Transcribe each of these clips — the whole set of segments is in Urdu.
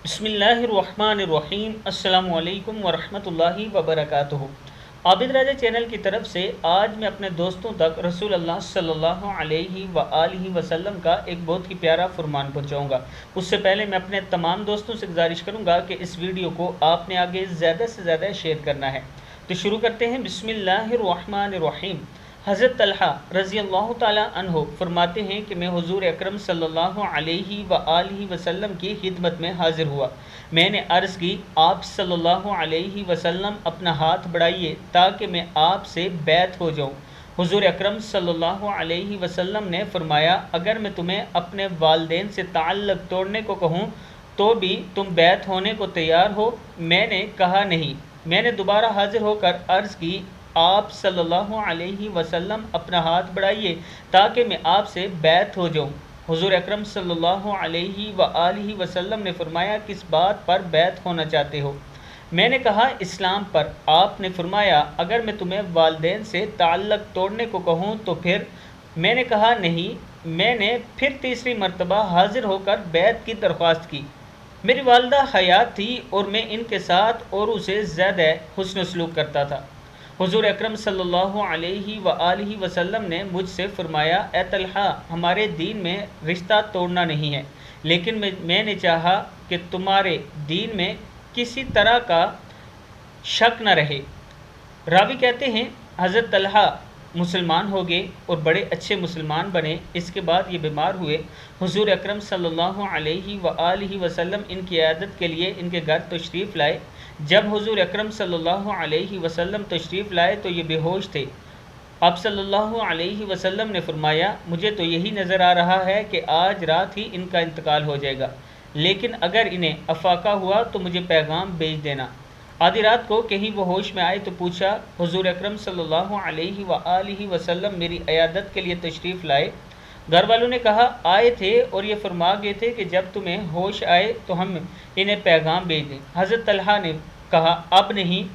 بسم اللہ الرحمن الرحیم۔ السلام علیکم ورحمۃ اللہ وبرکاتہ۔ عابد راجہ چینل کی طرف سے آج میں اپنے دوستوں تک رسول اللہ صلی اللہ علیہ وآلہ وسلم کا ایک بہت ہی پیارا فرمان پہنچاؤں گا۔ اس سے پہلے میں اپنے تمام دوستوں سے گزارش کروں گا کہ اس ویڈیو کو آپ نے آگے زیادہ سے زیادہ شیئر کرنا ہے۔ تو شروع کرتے ہیں۔ بسم اللہ الرحمن الرحیم۔ حضرت طلحہ رضی اللہ تعالی عنہ فرماتے ہیں کہ میں حضور اکرم صلی اللہ علیہ وآلہ وسلم کی خدمت میں حاضر ہوا۔ میں نے عرض کی، آپ صلی اللہ علیہ وسلم اپنا ہاتھ بڑھائیے تاکہ میں آپ سے بیعت ہو جاؤں۔ حضور اکرم صلی اللہ علیہ وسلم نے فرمایا، اگر میں تمہیں اپنے والدین سے تعلق توڑنے کو کہوں تو بھی تم بیعت ہونے کو تیار ہو؟ میں نے کہا نہیں۔ میں نے دوبارہ حاضر ہو کر عرض کی، آپ صلی اللہ علیہ وسلم اپنا ہاتھ بڑھائیے تاکہ میں آپ سے بیعت ہو جاؤں۔ حضور اکرم صلی اللہ علیہ وآلہ وسلم نے فرمایا، کس بات پر بیعت ہونا چاہتے ہو؟ میں نے کہا، اسلام پر۔ آپ نے فرمایا، اگر میں تمہیں والدین سے تعلق توڑنے کو کہوں تو پھر؟ میں نے کہا نہیں۔ میں نے پھر تیسری مرتبہ حاضر ہو کر بیعت کی درخواست کی۔ میری والدہ حیات تھی اور میں ان کے ساتھ اوروں سے زیادہ حسن سلوک کرتا تھا۔ حضور اکرم صلی اللہ علیہ وآلہ وسلم نے مجھ سے فرمایا، اے طلحہ، ہمارے دین میں رشتہ توڑنا نہیں ہے، لیکن میں نے چاہا کہ تمہارے دین میں کسی طرح کا شک نہ رہے۔ راوی کہتے ہیں، حضرت طلحہ مسلمان ہو گئے اور بڑے اچھے مسلمان بنے۔ اس کے بعد یہ بیمار ہوئے۔ حضور اکرم صلی اللہ علیہ وآلہ وسلم ان کی عیادت کے لیے ان کے گھر تشریف لائے۔ جب حضور اکرم صلی اللہ علیہ وسلم تشریف لائے تو یہ بے ہوش تھے۔ آپ صلی اللہ علیہ وسلم نے فرمایا، مجھے تو یہی نظر آ رہا ہے کہ آج رات ہی ان کا انتقال ہو جائے گا، لیکن اگر انہیں افاقہ ہوا تو مجھے پیغام بھیج دینا۔ آدھی رات کو کہیں وہ ہوش میں آئے تو پوچھا، حضور اکرم صلی اللہ علیہ وآلہ وسلم میری عیادت کے لیے تشریف لائے؟ گھر والوں نے کہا، آئے تھے اور یہ فرما گئے تھے کہ جب تمہیں ہوش آئے تو ہم انہیں پیغام بھیج دیں۔ حضرت طلحہ نے کہا، اب نہیں،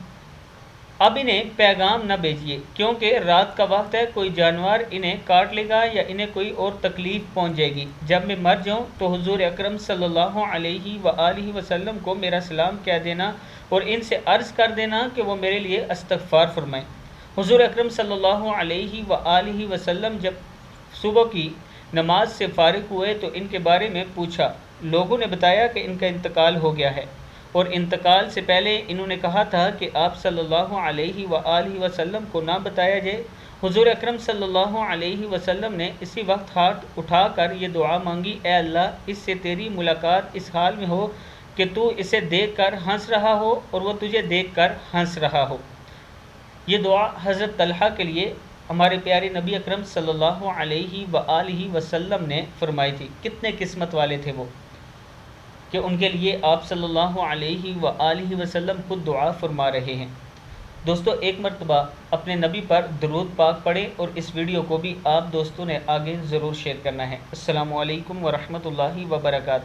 اب انہیں پیغام نہ بھیجیے، کیونکہ رات کا وقت ہے، کوئی جانور انہیں کاٹ لے گا یا انہیں کوئی اور تکلیف پہنچ جائے گی۔ جب میں مر جاؤں تو حضور اکرم صلی اللہ علیہ وآلہ وسلم کو میرا سلام کہہ دینا اور ان سے عرض کر دینا کہ وہ میرے لیے استغفار فرمائیں۔ حضور اکرم صلی اللہ علیہ وآلہ وسلم جب صبح کی نماز سے فارغ ہوئے تو ان کے بارے میں پوچھا۔ لوگوں نے بتایا کہ ان کا انتقال ہو گیا ہے، اور انتقال سے پہلے انہوں نے کہا تھا کہ آپ صلی اللہ علیہ وآلہ وسلم کو نہ بتایا جائے۔ حضور اکرم صلی اللہ علیہ وسلم نے اسی وقت ہاتھ اٹھا کر یہ دعا مانگی، اے اللہ، اس سے تیری ملاقات اس حال میں ہو کہ تو اسے دیکھ کر ہنس رہا ہو اور وہ تجھے دیکھ کر ہنس رہا ہو۔ یہ دعا حضرت طلحہ کے لیے ہمارے پیارے نبی اکرم صلی اللہ علیہ وآلہ وسلم نے فرمائی تھی۔ کتنے قسمت والے تھے وہ کہ ان کے لیے آپ صلی اللہ علیہ وآلہ وسلم خود دعا فرما رہے ہیں۔ دوستو، ایک مرتبہ اپنے نبی پر درود پاک پڑھیں اور اس ویڈیو کو بھی آپ دوستوں نے آگے ضرور شیئر کرنا ہے۔ السلام علیکم ورحمۃ اللہ وبرکاتہ۔